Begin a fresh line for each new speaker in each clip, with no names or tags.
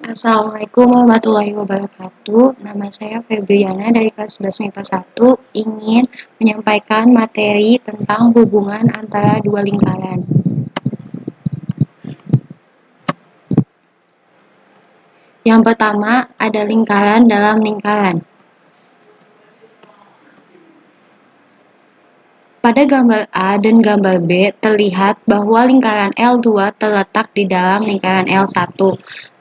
Assalamualaikum warahmatullahi wabarakatuh. Nama saya Febriana dari kelas 11 MIPA 1 ingin menyampaikan materi tentang hubungan antara dua lingkaran. Yang pertama, ada lingkaran dalam lingkaran. Pada gambar A dan gambar B terlihat bahwa lingkaran L2 terletak di dalam lingkaran L1.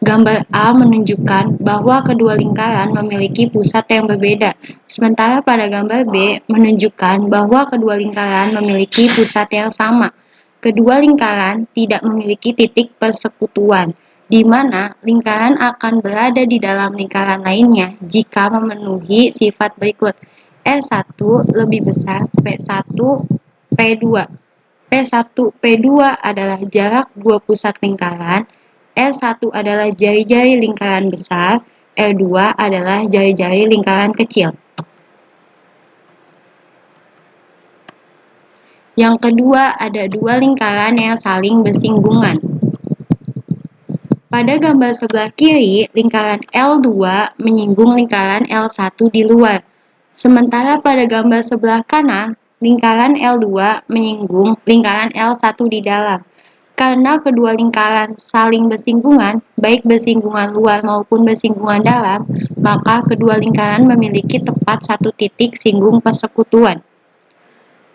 Gambar A menunjukkan bahwa kedua lingkaran memiliki pusat yang berbeda, sementara pada gambar B menunjukkan bahwa kedua lingkaran memiliki pusat yang sama. Kedua lingkaran tidak memiliki titik persekutuan, di mana lingkaran akan berada di dalam lingkaran lainnya jika memenuhi sifat berikut. E1 lebih besar P1 P2. P1 P2 adalah jarak dua pusat lingkaran, L1 adalah jari-jari lingkaran besar, L2 adalah jari-jari lingkaran kecil. Yang kedua, ada dua lingkaran yang saling bersinggungan. Pada gambar sebelah kiri, lingkaran L2 menyinggung lingkaran L1 di luar. Sementara pada gambar sebelah kanan, lingkaran L2 menyinggung lingkaran L1 di dalam. Karena kedua lingkaran saling bersinggungan, baik bersinggungan luar maupun bersinggungan dalam, maka kedua lingkaran memiliki tepat satu titik singgung persekutuan,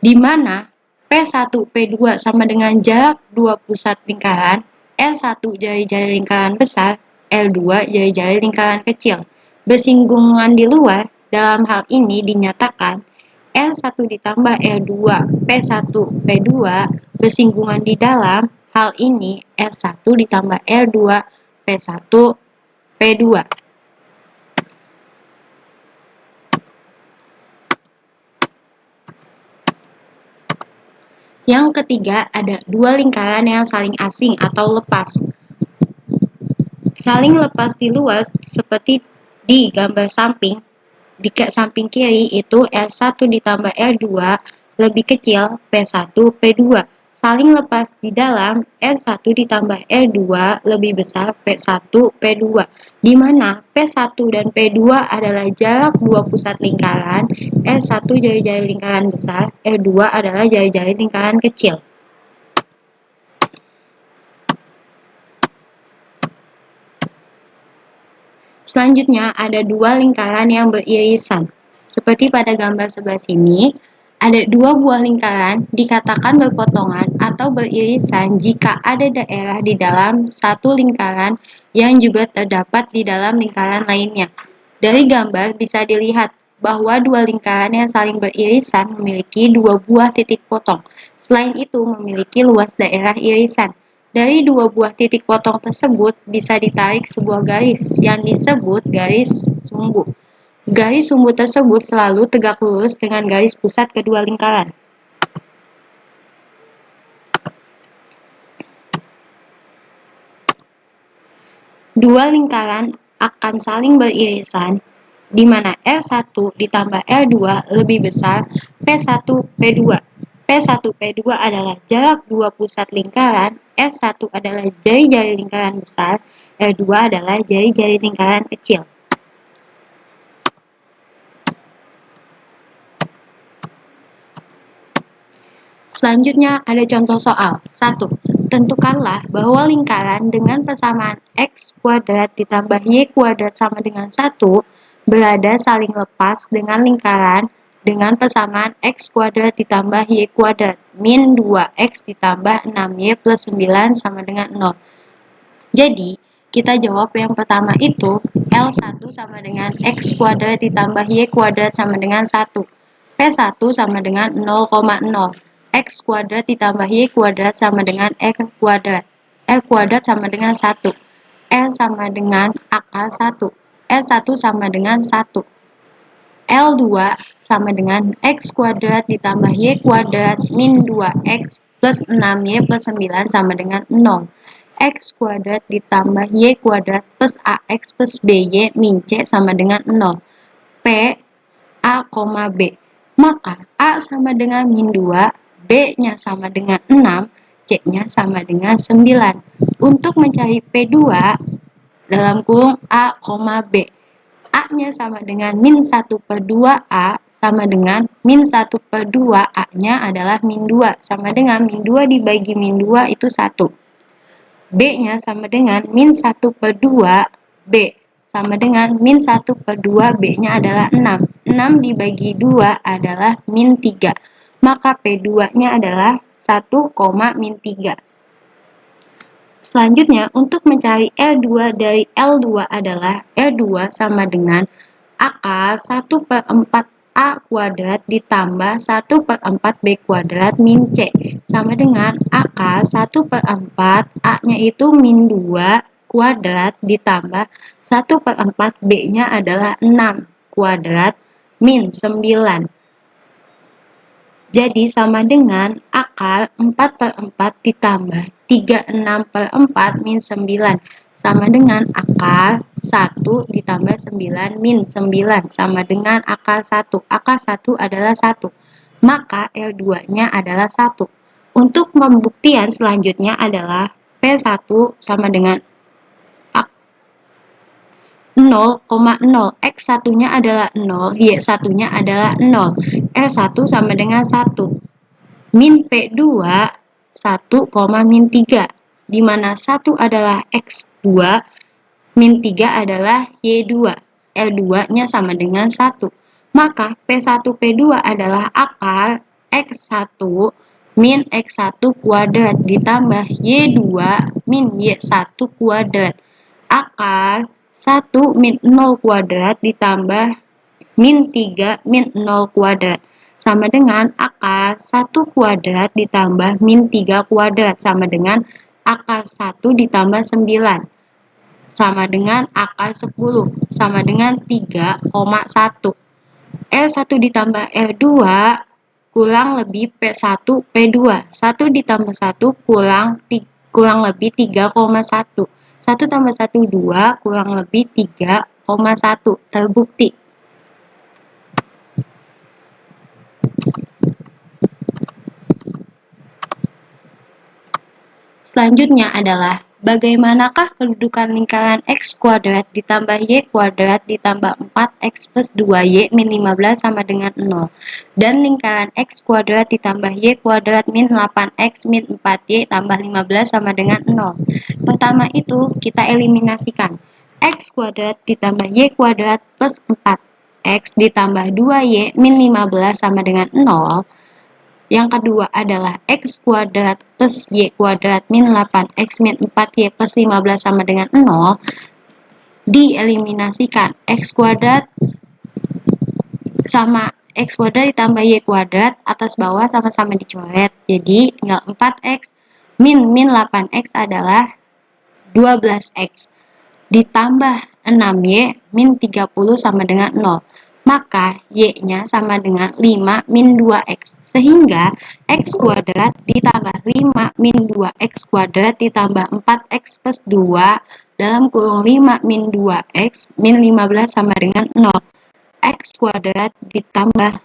di mana P1 P2 sama dengan jarak dua pusat lingkaran, L1 jari-jari lingkaran besar, L2 jari-jari lingkaran kecil. Bersinggungan di luar, dalam hal ini dinyatakan L1 ditambah L2 P1 P2 bersinggungan di dalam, hal ini L1 ditambah L2 P1 P2. Yang ketiga, ada dua lingkaran yang saling asing atau lepas. Saling lepas di luar seperti di gambar samping, di samping kiri itu L1 ditambah L2 lebih kecil P1 P2. Saling lepas di dalam L1 ditambah L2 lebih besar P1 P2, di mana P1 dan P2 adalah jarak dua pusat lingkaran, L1 jari-jari lingkaran besar, L2 adalah jari-jari lingkaran kecil. Selanjutnya, ada dua lingkaran yang beririsan. Seperti pada gambar sebelah sini, ada dua buah lingkaran dikatakan berpotongan atau beririsan jika ada daerah di dalam satu lingkaran yang juga terdapat di dalam lingkaran lainnya. Dari gambar bisa dilihat bahwa dua lingkaran yang saling beririsan memiliki dua buah titik potong. Selain itu, memiliki luas daerah irisan. Dari dua buah titik potong tersebut bisa ditarik sebuah garis yang disebut garis sumbu. Garis sumbu tersebut selalu tegak lurus dengan garis pusat kedua lingkaran. Dua lingkaran akan saling beririsan di mana L1 ditambah L2 lebih besar P1 P2. P1 P2 adalah jarak dua pusat lingkaran, L1 adalah jari-jari lingkaran besar, L2 adalah jari-jari lingkaran kecil. Selanjutnya ada contoh soal. 1. Tentukanlah bahwa lingkaran dengan persamaan X kuadrat ditambah Y kuadrat sama dengan 1 berada saling lepas dengan lingkaran dengan persamaan X kuadrat ditambah Y kuadrat min 2X ditambah 6Y plus 9 sama dengan 0. Jadi, kita jawab yang pertama itu L1 sama dengan X kuadrat ditambah Y kuadrat sama dengan 1. P1 sama dengan 0,0. X kuadrat ditambah Y kuadrat sama dengan X kuadrat. L kuadrat sama dengan 1. L sama dengan akar 1. L1 sama dengan 1. L2 sama dengan X kuadrat ditambah Y kuadrat min 2X plus 6Y plus 9 sama dengan 0. X kuadrat ditambah Y kuadrat plus AX plus BY min C sama dengan 0. P, A, B. Maka A sama dengan min 2, B-nya sama dengan 6, C-nya sama dengan 9. Untuk mencari P2, dalam kurung A, B. A-nya sama dengan min 1 per 2A sama dengan min 1 per 2 A-nya adalah min 2 sama dengan min 2 dibagi min 2 itu 1. B-nya sama dengan min 1 per 2 B sama dengan min 1 per 2 B-nya adalah 6. 6 dibagi 2 adalah min 3. Maka P2-nya adalah 1, min 3. Selanjutnya, untuk mencari L2 dari L2 adalah L2 sama dengan akal 1 per 4 A kuadrat ditambah 1 per 4 B kuadrat min C sama dengan akal 1 per 4 A-nya itu min 2 kuadrat ditambah 1 per 4 B-nya adalah 6 kuadrat min 9. Jadi sama dengan akal 4 per 4 ditambah 36 per 4 min 9. Sama dengan akal 1 ditambah 9 min 9. Sama dengan akal 1. Akal 1 adalah 1. Maka L2-nya adalah 1. Untuk pembuktian selanjutnya adalah P1 sama dengan 0,0. X1-nya adalah 0, Y1-nya adalah 0. L1 sama dengan 1. Min P2 1, min 3. Di mana 1 adalah X2, min 3 adalah Y2. L2-nya sama dengan 1. Maka P1 P2 adalah akal X1 min X1 kuadrat ditambah Y2 min Y1 kuadrat. Akal 1 min 0 kuadrat ditambah min 3 min 0 kuadrat sama dengan akal 1 kuadrat ditambah min 3 kuadrat sama dengan akal 1 ditambah 9 sama dengan akal 10 sama dengan 3,1. L1 ditambah L2 kurang lebih P1 P2. 1 ditambah 1 kurang lebih 3,1. 1 tambah 1, 2, kurang lebih 3,1. Terbukti. Selanjutnya adalah, bagaimanakah kedudukan lingkaran X kuadrat ditambah Y kuadrat ditambah 4X plus 2Y min 15 sama dengan 0. Dan lingkaran X kuadrat ditambah Y kuadrat min 8X min 4Y tambah 15 sama dengan 0. Pertama itu kita eliminasikan. X kuadrat ditambah Y kuadrat plus 4X ditambah 2Y min 15 sama dengan 0. Yang kedua adalah X kuadrat plus Y kuadrat min 8X min 4Y plus 15 sama dengan 0. Dieliminasikan. X kuadrat sama X kuadrat ditambah Y kuadrat atas bawah sama-sama dicoret. Jadi tinggal 4X min 8X adalah 12X. Ditambah 6Y min 30 sama dengan 0. Maka Y-nya sama dengan 5 min 2X. Sehingga X kuadrat ditambah 5 min 2X kuadrat ditambah 4X plus 2 dalam kurung 5 min 2X min 15 sama dengan 0. X kuadrat ditambah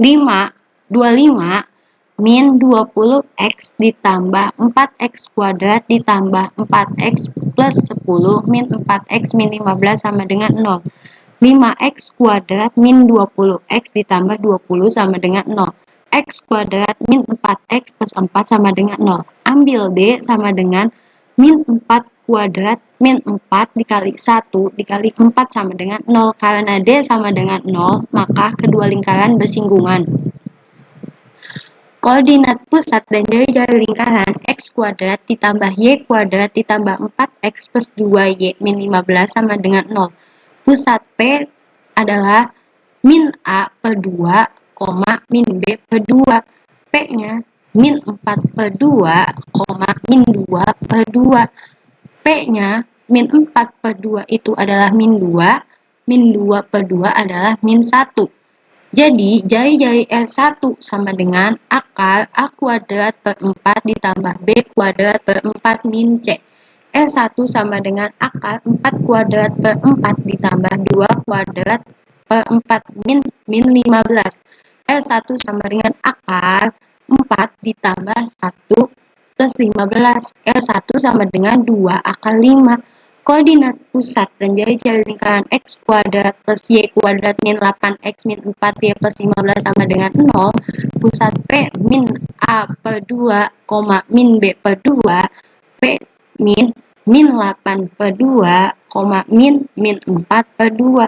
25 min 20X ditambah 4X kuadrat ditambah 4X plus 10 min 4X min 15 sama dengan 0. 5X kuadrat min 20X ditambah 20 sama dengan 0. X kuadrat min 4X plus 4 sama dengan 0. Ambil D sama dengan min 4 kuadrat min 4 dikali 1 dikali 4 sama dengan 0. Karena D sama dengan 0, maka kedua lingkaran bersinggungan. Koordinat pusat dan jari-jari lingkaran X kuadrat ditambah Y kuadrat ditambah 4X plus 2Y min 15 sama dengan 0. Pusat P adalah min A per 2, min B per 2. P-nya min 4 per 2, min 2 per 2. P-nya min 4 per 2 itu adalah min 2, min 2 per 2 adalah min 1. Jadi, jari-jari L1 sama dengan akal A kuadrat per 4 ditambah B kuadrat per 4 min C. L1 sama dengan akal 4 kuadrat per 4 ditambah 2 kuadrat per 4 min 15. L1 sama dengan akal 4 ditambah 1 plus 15. L1 sama dengan 2 akal 5. Koordinat pusat dan jari-jari lingkaran X kuadrat plus Y kuadrat min 8X min 4Y plus 15 sama dengan 0. Pusat P min A per 2, min B per 2, P min 8 per 2, min 4 per 2.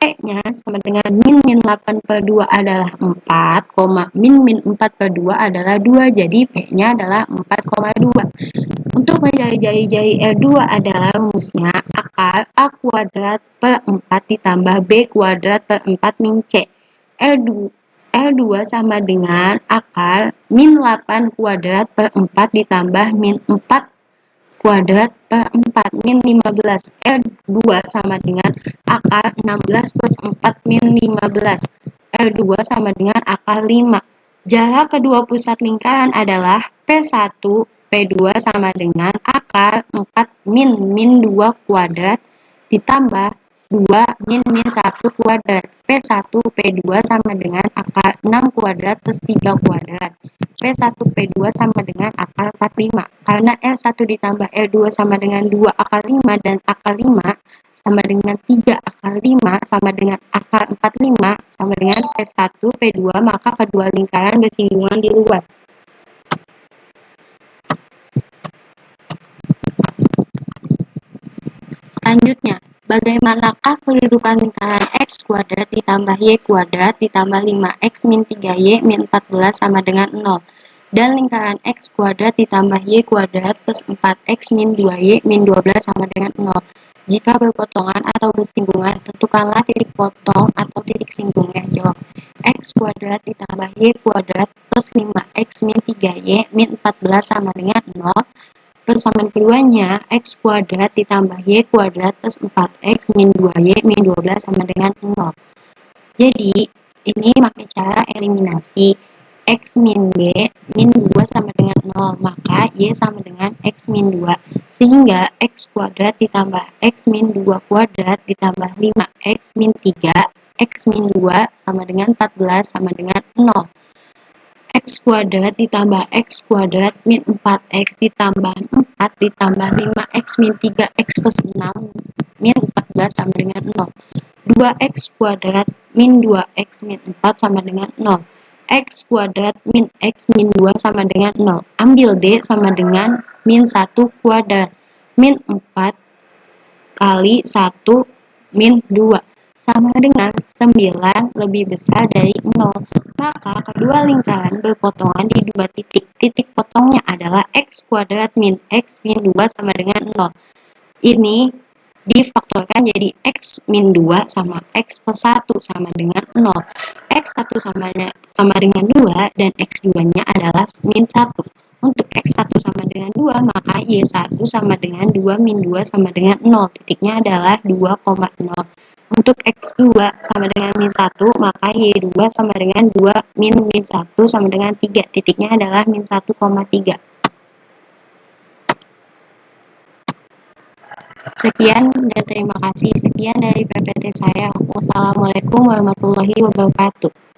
P-nya sama dengan min 8 per 2 adalah 4, min 4 per 2 adalah 2. Jadi P-nya adalah 4,2. Untuk mencari jari-jari L2 adalah rumusnya akar A kuadrat per 4 ditambah B kuadrat per 4 min C. L2 sama dengan akar min 8 kuadrat per 4 ditambah min 4 kuadrat per 4 min 15. L2 sama dengan akar 16 plus 4 min 15. L2 sama dengan akar 5. Jarak kedua pusat lingkaran adalah P1, P2 sama dengan akar 4 min 2 kuadrat ditambah 2 min 1 kuadrat. P1, P2 sama dengan akar 6 kuadrat plus 3 kuadrat. P1, P2 sama dengan akar 45. Karena L1 ditambah L2 sama dengan 2 akar 5 dan akar 5 sama dengan 3 akar 5 sama dengan akar 45 sama dengan P1, P2, maka kedua lingkaran bersinggungan di luar. Selanjutnya, bagaimanakah kedudukan lingkaran X kuadrat ditambah Y kuadrat ditambah 5X min 3Y min 14 sama dengan 0 dan lingkaran X kuadrat ditambah Y kuadrat plus 4X min 2Y min 12 sama dengan 0. Jika berpotongan atau bersinggungan, tentukanlah titik potong atau titik singgungnya. Jawab. X kuadrat ditambah Y kuadrat plus 5X min 3Y min 14 sama dengan 0. Persamaan keduanya, X kuadrat ditambah Y kuadrat plus 4X min 2Y min 12 sama dengan 0. Jadi, ini pakai cara eliminasi. X min Y min 2 sama dengan 0, maka Y sama dengan X min 2. Sehingga X kuadrat ditambah X min 2 kuadrat ditambah 5X min 3, X min 2 sama dengan 14 sama dengan 0. X kuadrat ditambah X kuadrat min 4X ditambah 4 ditambah 5X min 3X plus 6 min 14 sama dengan 0. 2X kuadrat min 2X min 4 sama dengan 0. X kuadrat min X min 2 sama dengan 0. Ambil D sama dengan min 1 kuadrat. Min 4 kali 1 min 2 sama dengan 9 lebih besar dari 0. Maka kedua lingkaran berpotongan di dua titik. Titik potongnya adalah X kuadrat min X min 2 sama dengan 0. Ini difaktorkan jadi X min 2 sama X plus 1 sama dengan 0. X1 sama dengan 2 dan X2-nya adalah min 1. Untuk X1 sama dengan 2, maka Y1 sama dengan 2 min 2 sama dengan 0. Titiknya adalah 2,0. Untuk X2 sama dengan min 1, maka Y2 sama dengan 2 min 1 sama dengan 3. Titiknya adalah min 1,3. Sekian dan terima kasih. Sekian dari PPT saya. Wassalamualaikum warahmatullahi wabarakatuh.